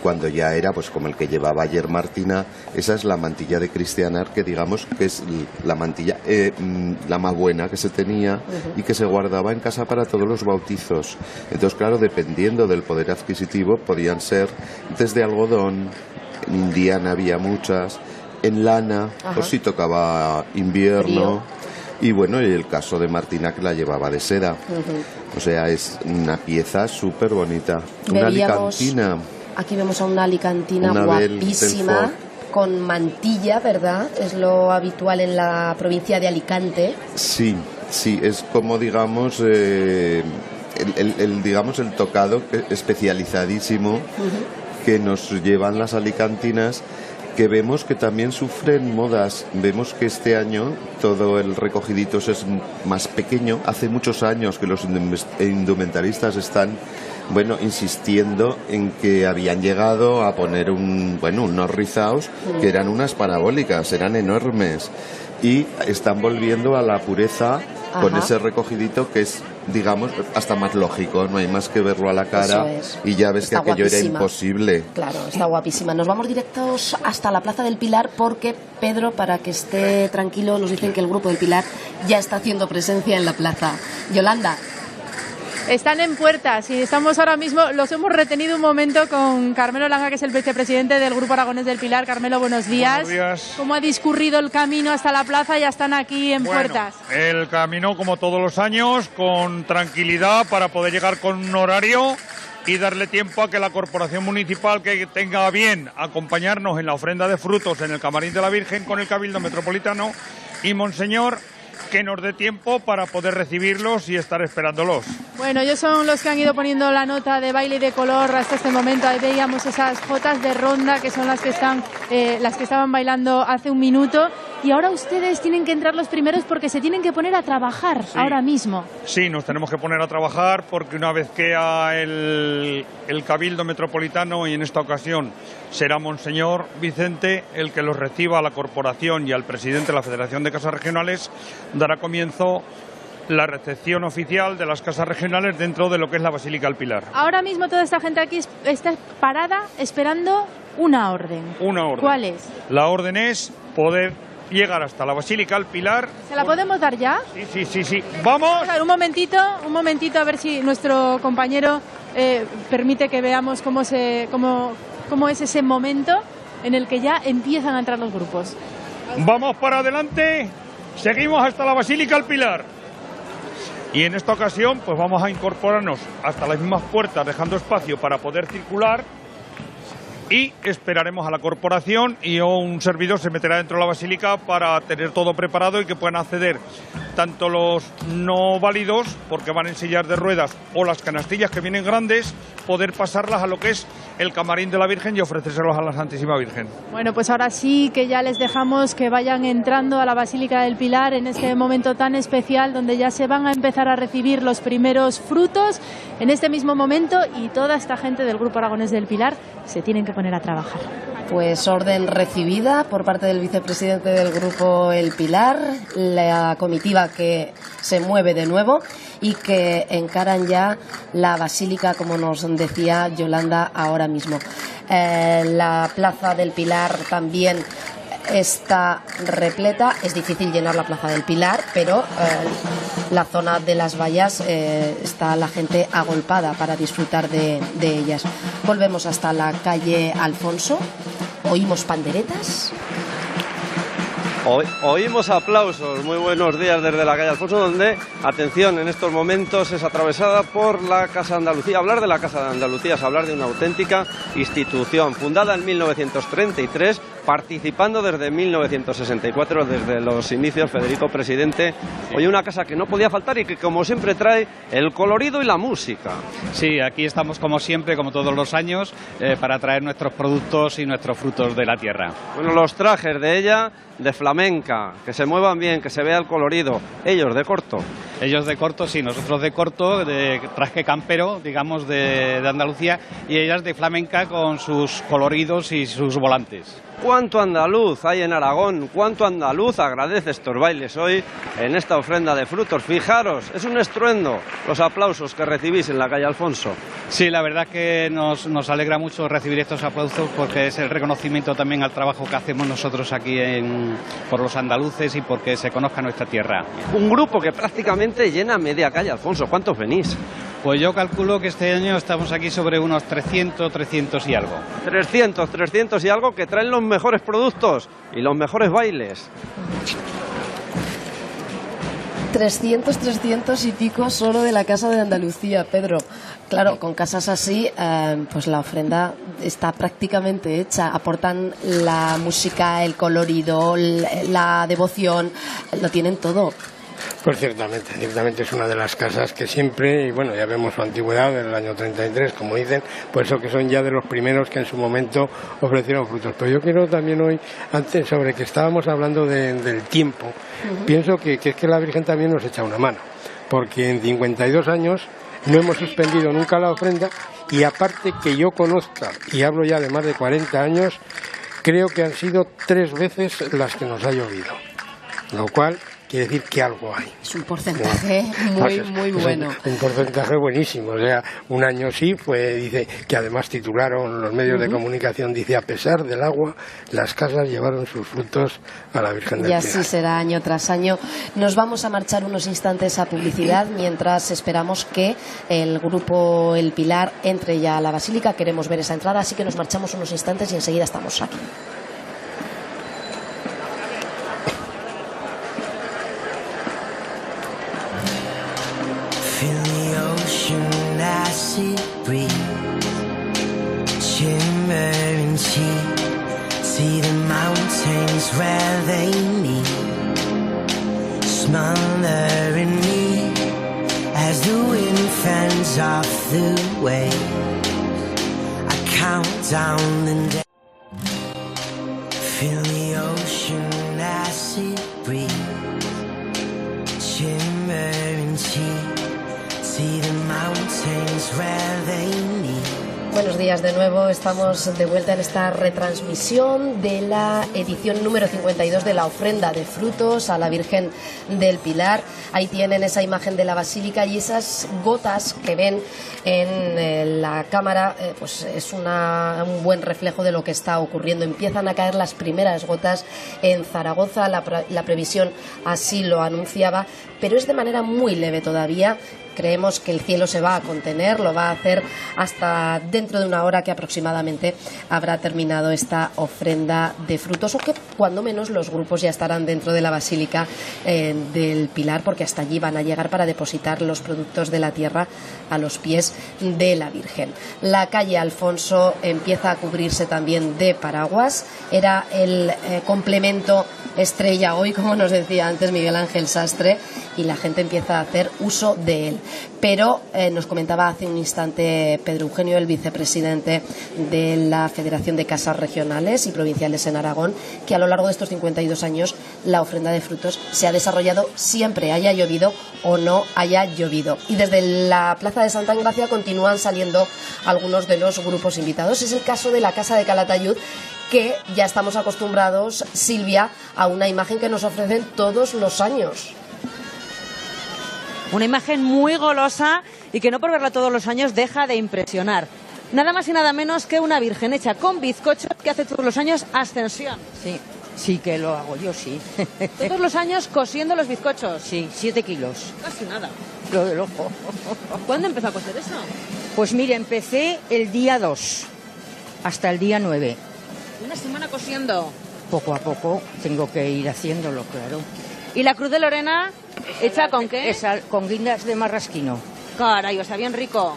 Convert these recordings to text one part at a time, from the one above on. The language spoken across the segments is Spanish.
Cuando ya era pues como el que llevaba ayer Martina, esa es la mantilla de Cristianar, que digamos que es la mantilla la más buena que se tenía y que se guardaba en casa para todos los bautizos. Entonces, claro, dependiendo del poder adquisitivo, podían ser desde algodón, en Indiana había muchas, en lana, pues si tocaba invierno. Y bueno, y el caso de Martina, que la llevaba de seda. O sea, es una pieza súper bonita. Una alicantina. Aquí vemos a una alicantina guapísima, con mantilla, ¿verdad? Es lo habitual en la provincia de Alicante. Sí, es como digamos el tocado especializadísimo que nos llevan las alicantinas, que vemos que también sufren modas. Vemos que este año todo el recogidito es más pequeño. Hace muchos años que los indumentaristas están insistiendo en que habían llegado a poner unos rizaos que eran unas parabólicas, eran enormes, y están volviendo a la pureza con ese recogidito que es, digamos, hasta más lógico, no hay más que verlo a la cara y ya ves está que aquello guapísima. Era imposible. Claro, está guapísima. Nos vamos directos hasta la Plaza del Pilar porque, Pedro, para que esté tranquilo, nos dicen que el Grupo del Pilar ya está haciendo presencia en la plaza. Yolanda. Están en puertas y estamos ahora mismo, los hemos retenido un momento con Carmelo Langa, que es el vicepresidente del Grupo Aragonés del Pilar. Carmelo, buenos días. Buenos días. ¿Cómo ha discurrido el camino hasta la plaza? Ya están aquí en puertas. El camino, como todos los años, con tranquilidad para poder llegar con un horario y darle tiempo a que la Corporación Municipal, que tenga a bien acompañarnos en la ofrenda de frutos en el Camarín de la Virgen con el Cabildo Metropolitano y Monseñor, que nos dé tiempo para poder recibirlos y estar esperándolos. Bueno, ellos son los que han ido poniendo la nota de baile y de color hasta este momento. Ahí veíamos esas jotas de ronda, que son las que estaban bailando hace un minuto. Y ahora ustedes tienen que entrar los primeros porque se tienen que poner a trabajar ahora mismo. Sí, nos tenemos que poner a trabajar porque una vez que el Cabildo Metropolitano, y en esta ocasión será Monseñor Vicente el que los reciba a la corporación y al presidente de la Federación de Casas Regionales, dará comienzo la recepción oficial de las casas regionales dentro de lo que es la Basílica del Pilar. Ahora mismo toda esta gente aquí está parada esperando una orden. Una orden. ¿Cuál es? La orden es poder llegar hasta la Basílica del Pilar. ¿Se la podemos dar ya? Sí. ¡Vamos! Un momentito, a ver si nuestro compañero permite que veamos cómo es ese momento en el que ya empiezan a entrar los grupos. Vamos para adelante, seguimos hasta la Basílica del Pilar. Y en esta ocasión pues vamos a incorporarnos hasta las mismas puertas, dejando espacio para poder circular, y esperaremos a la corporación y un servidor se meterá dentro de la basílica para tener todo preparado y que puedan acceder tanto los no válidos, porque van en sillas de ruedas, o las canastillas que vienen grandes, poder pasarlas a lo que es el Camarín de la Virgen y ofrecérselos a la Santísima Virgen. Bueno, pues ahora sí que ya les dejamos que vayan entrando a la Basílica del Pilar en este momento tan especial, donde ya se van a empezar a recibir los primeros frutos en este mismo momento, y toda esta gente del Grupo Aragonés del Pilar se tienen que poner a trabajar. Pues orden recibida por parte del vicepresidente del Grupo El Pilar, la comitiva que se mueve de nuevo y que encaran ya la basílica, como nos decía Yolanda ahora mismo. La Plaza del Pilar también está repleta. Es difícil llenar la Plaza del Pilar, pero la zona de las vallas está la gente agolpada para disfrutar de ellas. Volvemos hasta la calle Alfonso. Oímos panderetas. Oímos aplausos. Muy buenos días desde la calle Alfonso, donde, atención, en estos momentos es atravesada por la Casa de Andalucía. Hablar de la Casa de Andalucía es hablar de una auténtica institución, fundada en 1933, participando desde 1964, desde los inicios, Federico presidente. Hoy una casa que no podía faltar y que, como siempre, trae el colorido y la música. Sí, aquí estamos como siempre, como todos los años, para traer nuestros productos y nuestros frutos de la tierra. Bueno, los trajes de ella, de flamenca, que se muevan bien, que se vea el colorido, ellos de corto. Ellos de corto, sí, nosotros de corto, de traje campero, digamos, de Andalucía, y ellas de flamenca con sus coloridos y sus volantes. ¿Cuánto andaluz hay en Aragón? ¿Cuánto andaluz agradece estos bailes hoy en esta ofrenda de frutos? Fijaros, es un estruendo los aplausos que recibís en la calle Alfonso. Sí, la verdad que nos alegra mucho recibir estos aplausos porque es el reconocimiento también al trabajo que hacemos nosotros aquí por los andaluces y porque se conozca nuestra tierra. Un grupo que prácticamente llena media calle Alfonso. ¿Cuántos venís? Pues yo calculo que este año estamos aquí sobre unos 300 y algo. 300 y algo que traen los mejores productos y los mejores bailes. 300 y pico solo de la Casa de Andalucía, Pedro. Claro, con casas así, pues la ofrenda está prácticamente hecha. Aportan la música, el colorido, la devoción, lo tienen todo. Pues ciertamente es una de las casas que siempre, y bueno, ya vemos su antigüedad del año 33, como dicen, por eso que son ya de los primeros que en su momento ofrecieron frutos. Pero yo quiero también hoy, antes, sobre que estábamos hablando del tiempo, pienso que es que la Virgen también nos echa una mano, porque en 52 años no hemos suspendido nunca la ofrenda, y aparte que yo conozca, y hablo ya de más de 40 años, creo que han sido 3 veces las que nos ha llovido, lo cual quiere decir que algo hay. Es un porcentaje muy bueno. Un porcentaje buenísimo. O sea, un año sí dice que además titularon los medios de comunicación, dice, a pesar del agua, las casas llevaron sus frutos a la Virgen del Pilar. Y así será año tras año. Nos vamos a marchar unos instantes a publicidad mientras esperamos que el grupo El Pilar entre ya a la Basílica. Queremos ver esa entrada, así que nos marchamos unos instantes y enseguida estamos aquí. Feel the ocean as it breathes, shimmering cheap. See the mountains where they meet, smothering me as the wind fends off the waves. I count down the day. Feel the ocean as it breathes, shimmering cheap. Buenos días de nuevo, estamos de vuelta en esta retransmisión de la edición número 52 de la ofrenda de frutos a la Virgen del Pilar. Ahí tienen esa imagen de la Basílica y esas gotas que ven en la cámara, pues es un buen reflejo de lo que está ocurriendo. Empiezan a caer las primeras gotas en Zaragoza, la previsión así lo anunciaba, pero es de manera muy leve todavía. Creemos que el cielo se va a contener, lo va a hacer hasta dentro de una hora que aproximadamente habrá terminado esta ofrenda de frutos, o que cuando menos los grupos ya estarán dentro de la Basílica del Pilar, porque hasta allí van a llegar para depositar los productos de la tierra a los pies de la Virgen. La calle Alfonso empieza a cubrirse también de paraguas. Era el complemento estrella hoy, como nos decía antes Miguel Ángel Sastre, y la gente empieza a hacer uso de él. Pero nos comentaba hace un instante Pedro Eugenio, el vicepresidente de la Federación de Casas Regionales y Provinciales en Aragón, que a lo largo de estos 52 años la ofrenda de frutos se ha desarrollado siempre, haya llovido o no haya llovido. Y desde la Plaza de Santa Engracia continúan saliendo algunos de los grupos invitados. Es el caso de la Casa de Calatayud, que ya estamos acostumbrados, Silvia, a una imagen que nos ofrecen todos los años. Una imagen muy golosa y que no por verla todos los años deja de impresionar. Nada más y nada menos que una virgen hecha con bizcocho que hace todos los años ascensión. Sí que lo hago yo, sí. Todos los años cosiendo los bizcochos. Sí, 7 kilos. Casi nada. Lo del ojo. ¿Cuándo empezó a coser eso? Pues mire, empecé el día 2 hasta el día 9. Una semana cosiendo. Poco a poco tengo que ir haciéndolo, claro. ¿Y la cruz de Lorena hecha con qué? Esa, con guindas de marrasquino. Caray, o sea, bien rico.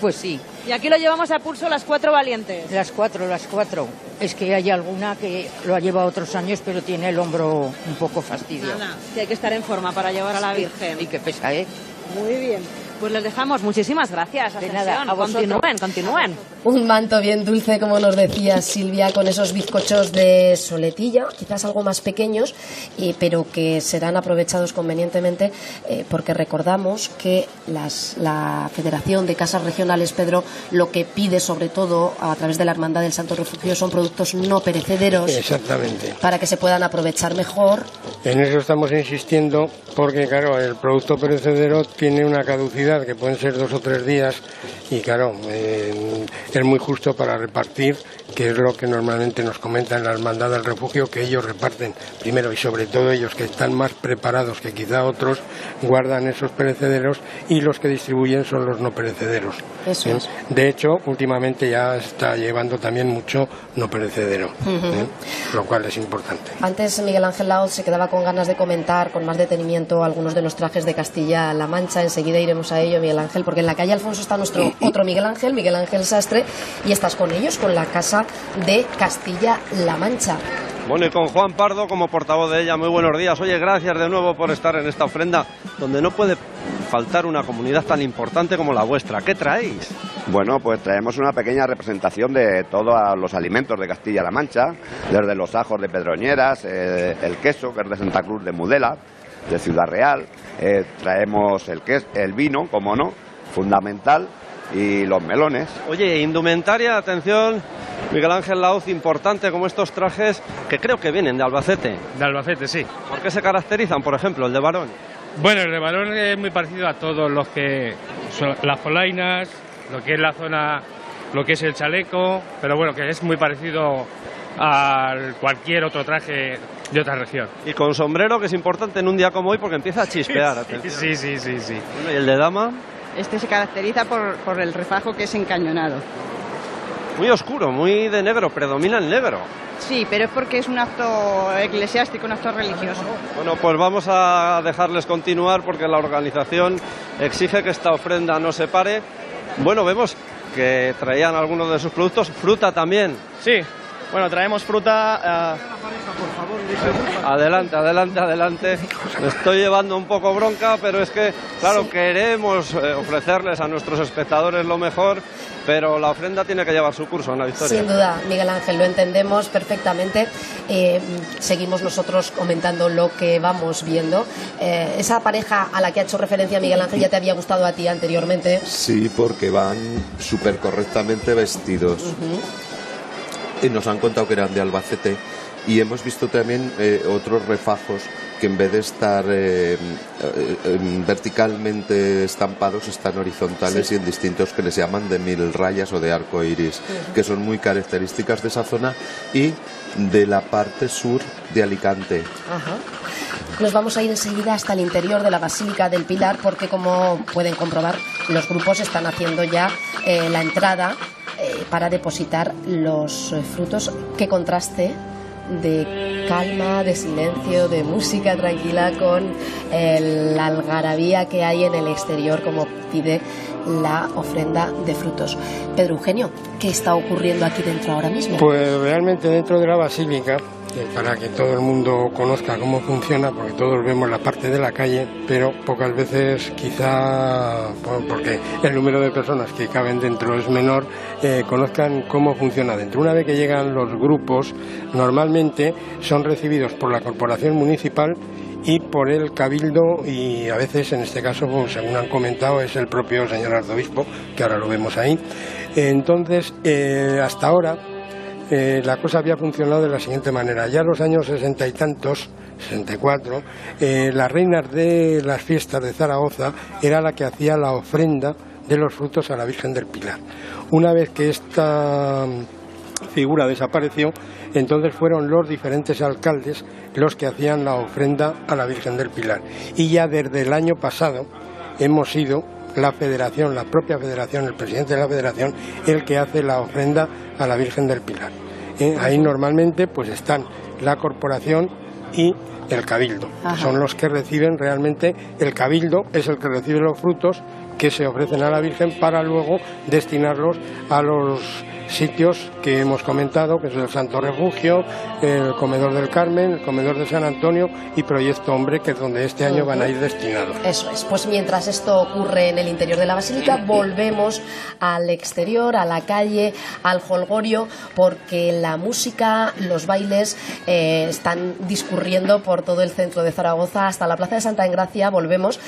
Pues sí. Y aquí lo llevamos a pulso las 4 valientes. Las cuatro. Es que hay alguna que lo ha llevado otros años, pero tiene el hombro un poco fastidiado. Nada, que hay que estar en forma para llevar a la Virgen. Y que pesa, ¿eh? Muy bien. Pues les dejamos. Muchísimas gracias. De nada, Ascensión. a vosotros. Continúen. Un manto bien dulce, como nos decía Silvia, con esos bizcochos de soletilla, quizás algo más pequeños, pero que serán aprovechados convenientemente, porque recordamos que la Federación de Casas Regionales, Pedro, lo que pide sobre todo a través de la Hermandad del Santo Refugio son productos no perecederos. Exactamente. Para que se puedan aprovechar mejor. En eso estamos insistiendo porque, claro, el producto perecedero tiene una caducidad que pueden ser 2 o 3 días y, claro, es muy justo para repartir, que es lo que normalmente nos comenta en la Hermandad del Refugio, que ellos reparten primero y sobre todo ellos que están más preparados que quizá otros, guardan esos perecederos y los que distribuyen son los no perecederos. Eso es. De hecho, últimamente ya está llevando también mucho no perecedero, lo cual es importante. Antes Miguel Ángel Laoz se quedaba con ganas de comentar con más detenimiento algunos de los trajes de Castilla-La Mancha. Enseguida iremos a ello, Miguel Ángel, porque en la calle Alfonso está nuestro otro Miguel Ángel Sastre, y estás con ellos, con la Casa de Castilla-La Mancha. Bueno, y con Juan Pardo como portavoz de ella. Muy buenos días. Oye, gracias de nuevo por estar en esta ofrenda, donde no puede faltar una comunidad tan importante como la vuestra. ¿Qué traéis? Bueno, pues traemos una pequeña representación de todos los alimentos de Castilla-La Mancha, desde los ajos de Pedroñeras, el queso, que es de Santa Cruz de Mudela, de Ciudad Real, traemos el vino, como no, fundamental, y los melones. Oye, indumentaria, atención, Miguel Ángel Laoz, importante como estos trajes que creo que vienen de Albacete. De Albacete, sí. ¿Por qué se caracterizan, por ejemplo, el de varón? Bueno, el de varón es muy parecido a todos los que son las polainas, lo que es la zona, lo que es el chaleco, pero bueno, que es muy parecido a cualquier otro traje de otra región. Y con sombrero, que es importante en un día como hoy porque empieza a chispear. Sí. Bueno, ¿y el de dama? Este se caracteriza por el refajo, que es encañonado. Muy oscuro, muy de negro, predomina el negro. Sí, pero es porque es un acto eclesiástico, un acto religioso. Bueno, pues vamos a dejarles continuar porque la organización exige que esta ofrenda no se pare. Bueno, vemos que traían algunos de sus productos, fruta también. Sí, bueno, traemos fruta. Adelante. Me estoy llevando un poco bronca, pero es que, claro, queremos ofrecerles a nuestros espectadores lo mejor, pero la ofrenda tiene que llevar su curso, Ana Victoria. Sin duda, Miguel Ángel, lo entendemos perfectamente. Seguimos nosotros comentando lo que vamos viendo. Esa pareja a la que ha hecho referencia Miguel Ángel, ¿ya te había gustado a ti anteriormente? Sí, porque van súper correctamente vestidos. Y nos han contado que eran de Albacete. Y hemos visto también otros refajos que en vez de estar verticalmente estampados, están horizontales, y en distintos que les llaman de 1000 rayas o de arco iris, que son muy características de esa zona y de la parte sur de Alicante. Ajá. Nos vamos a ir enseguida hasta el interior de la Basílica del Pilar, porque, como pueden comprobar, los grupos están haciendo ya la entrada para depositar los frutos. Qué contraste de calma, de silencio, de música tranquila con la algarabía que hay en el exterior, como pide la ofrenda de frutos. Pedro Eugenio, ¿qué está ocurriendo aquí dentro ahora mismo? Pues realmente dentro de la basílica, para que todo el mundo conozca cómo funciona, porque todos vemos la parte de la calle, pero pocas veces quizá, porque el número de personas que caben dentro es menor, conozcan cómo funciona dentro. Una vez que llegan los grupos, normalmente son recibidos por la corporación municipal y por el cabildo, y a veces, en este caso, pues, según han comentado, es el propio señor arzobispo, que ahora lo vemos ahí. Entonces, hasta ahora la cosa había funcionado de la siguiente manera. Ya en los años 60 y tantos, 64, las reinas de las fiestas de Zaragoza era la que hacía la ofrenda de los frutos a la Virgen del Pilar. Una vez que esta figura desapareció, entonces fueron los diferentes alcaldes los que hacían la ofrenda a la Virgen del Pilar. Y ya desde el año pasado hemos sido la federación, la propia federación, el presidente de la federación, el que hace la ofrenda a la Virgen del Pilar. Ahí normalmente pues están la corporación y el cabildo. Ajá. Son los que reciben realmente, el cabildo es el que recibe los frutos que se ofrecen a la Virgen para luego destinarlos a los sitios que hemos comentado, que es el Santo Refugio, el Comedor del Carmen, el Comedor de San Antonio y Proyecto Hombre, que es donde este año van a ir destinados. Eso es, pues mientras esto ocurre en el interior de la basílica, volvemos al exterior, a la calle, al jolgorio, porque la música, los bailes están discurriendo por todo el centro de Zaragoza hasta la Plaza de Santa Engracia. Volvemos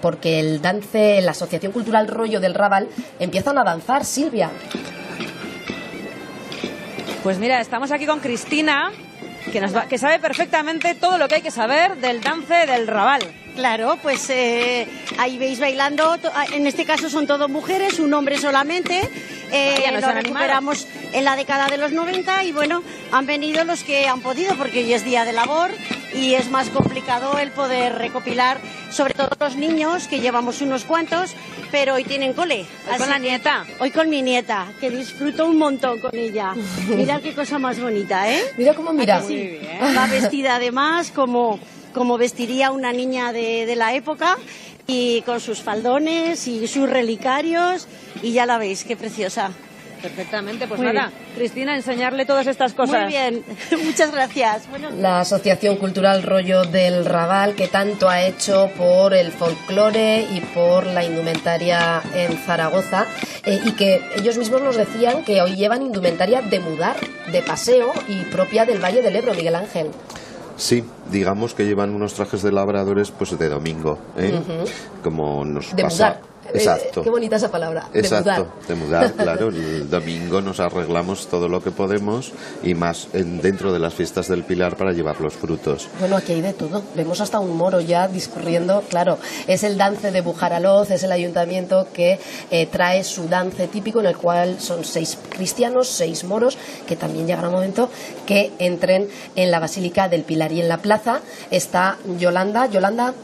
porque el dance, la Asociación Cultural Rollo del Raval empiezan a danzar. Silvia. Pues mira, estamos aquí con Cristina, que sabe perfectamente todo lo que hay que saber del dance del Raval. Claro, pues ahí veis bailando, en este caso son todas mujeres, un hombre solamente. Lo recuperamos en la década de los 90 y bueno, han venido los que han podido porque hoy es día de labor y es más complicado el poder recopilar, sobre todo los niños, que llevamos unos cuantos, pero hoy tienen cole. ¿Hoy con la nieta? Hoy con mi nieta, que disfruto un montón con ella. Mira qué cosa más bonita, ¿eh? Mira cómo mira. Sí. Muy bien. Va vestida además como vestiría una niña de la época, y con sus faldones y sus relicarios, y ya la veis, qué preciosa. Perfectamente, pues Muy nada, bien. Cristina, enseñarle todas estas cosas. Muy bien, muchas gracias. La Asociación Cultural Rollo del Raval, que tanto ha hecho por el folclore y por la indumentaria en Zaragoza, y que ellos mismos nos decían que hoy llevan indumentaria de mudar, de paseo y propia del Valle del Ebro, Miguel Ángel. Sí, digamos que llevan unos trajes de labradores pues de domingo, como nos de pasa. Mudar. Exacto. Qué bonita esa palabra. Exacto, de mudar, claro. El domingo nos arreglamos todo lo que podemos y más dentro de las fiestas del Pilar para llevar los frutos. Bueno, aquí hay de todo. Vemos hasta un moro ya discurriendo. Claro, es el dance de Bujaraloz, es el ayuntamiento que trae su dance típico, en el cual son 6 cristianos, 6 moros, que también llegará un momento que entren en la Basílica del Pilar. Y en la plaza está Yolanda. Yolanda,